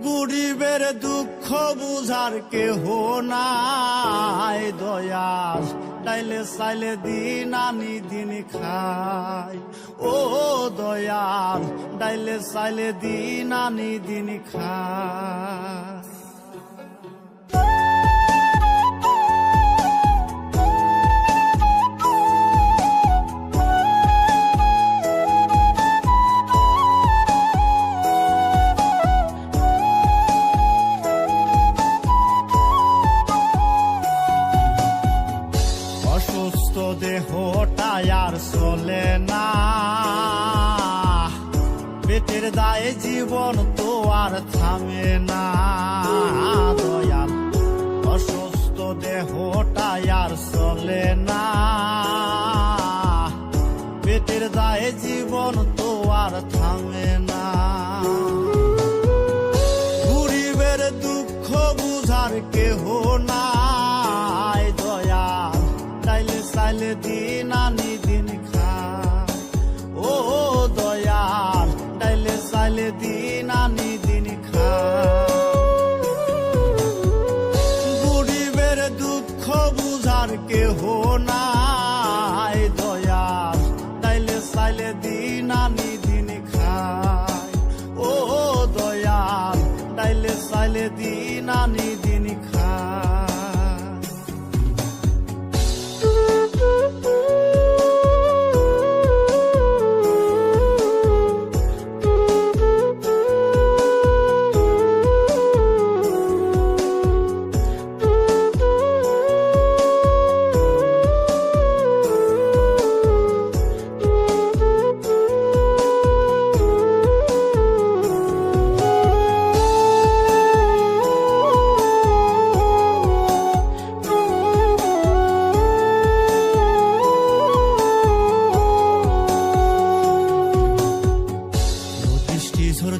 গরিবের দুঃখ বুঝার কেহ নাই দয়াল, ডাইলে চাইলে দিন আনি দিন খাই। ও দয়াল, ডাইলে চাইলে দিন আনি দিন খাই। অসুস্থ দেহটা আর চলে না, পেটের দায়ে জীবন তো আর থামে না দয়াল। অসুস্থ দেহটা আর চলে না, পেটের দায়ে জীবন তো আর থামে না। গরিবের দুঃখ বুঝার কেহ নাই দয়াল, ডাইলে চাইলে দিন আনি দিন খাই। ও দয়াল, ডাইলে চাইলে দিন আনি দিন খাই। গরিবের দুঃখ বুঝার কেহ নাই দয়াল, ডাইলে চাইলে দিন আনি দিন খাই। ও দয়াল, ডাইলে চাইলে দিন আনি দিন খাই।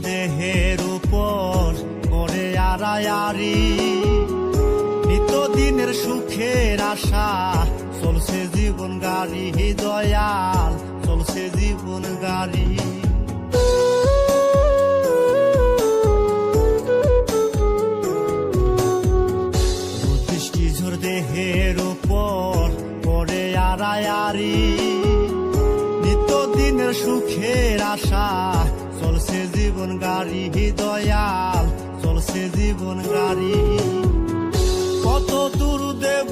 দেহের উপর করে আড়ায়ারি, নিত্যদিনের সুখের আশা চলছে জীবন গাড়ি দয়াল, চলছে জীবন গাড়ি। বৃষ্টিঝড় দেহের উপর করে আড়ায়ারি, নিত্যদিনের সুখের আশা চলছে জীবন গাড়ি দয়াল, চলছে জীবন গাড়ি। কত দূর দেব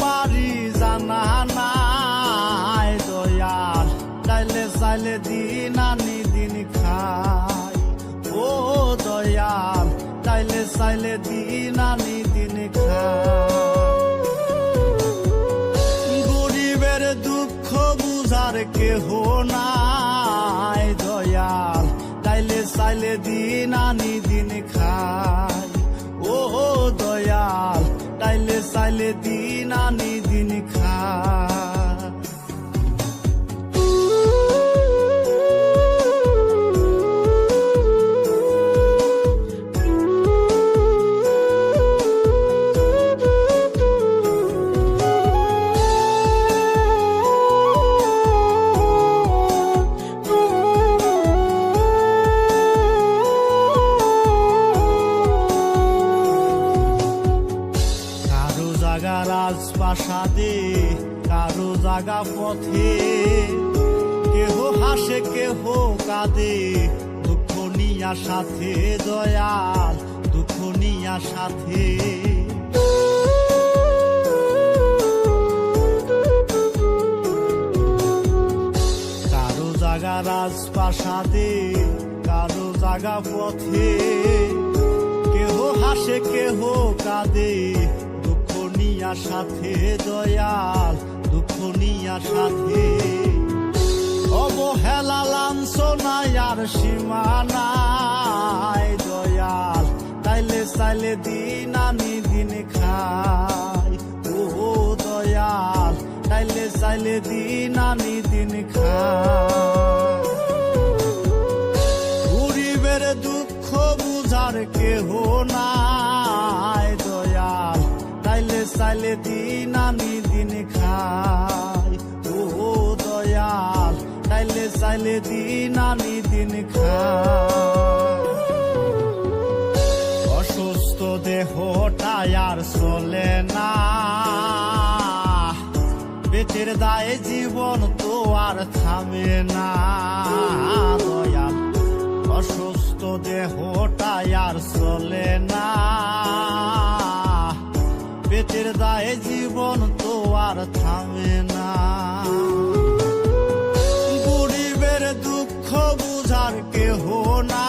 পারি জানা নাই দয়াল, ডাইলে চাইলে দিন আনি দিন খাই। ও দয়াল, ডাইলে চাইলে দিন আনি দিন খাই। গরিবের দুঃখ বুঝার কেহ নাই দয়াল, ডাইলে চাইলে দিন আনি দিন খাই। ও দয়াল, ডাইলে চাইলে দিন আনি দিন খাই। রাজপ্রাসাদে কারো জাগা পথে, কেহ হাসে কেহ কাঁদে দুঃখ নিয়া সাথে দয়াল, দুঃখ নিয়া সাথে। কারো জাগা রাজপ্রাসাদে কারো জাগা পথে, কেহ হাসে কেহ কাঁদে নিয়া সাথে দয়াল, দুঃখ নিয়া সাথে। অবহেলা লাঞ্ছনায় আর সীমা নাই দয়াল, তাইলে চাইলে দিন আনি দিন খাই। ও দয়াল, তাইলে চাইলে দিন আনি দিন খাই। গরিবের দুঃখ বুঝার কেহ নাই দয়াল, ডাইলে চাইলে দিন আনি দিন খাই। ও দয়াল, ডাইলে চাইলে দিন আনি দিন খাই। দেহটাই আর চলে না, পেটের দায়ে জীবন তো আর থামে না দয়াল, অসুস্থ দেহটাই আর চলে না, পেটের দায়ে জীবন তো আর থামে না। গরিবের দুঃখ বুঝার কেহ না,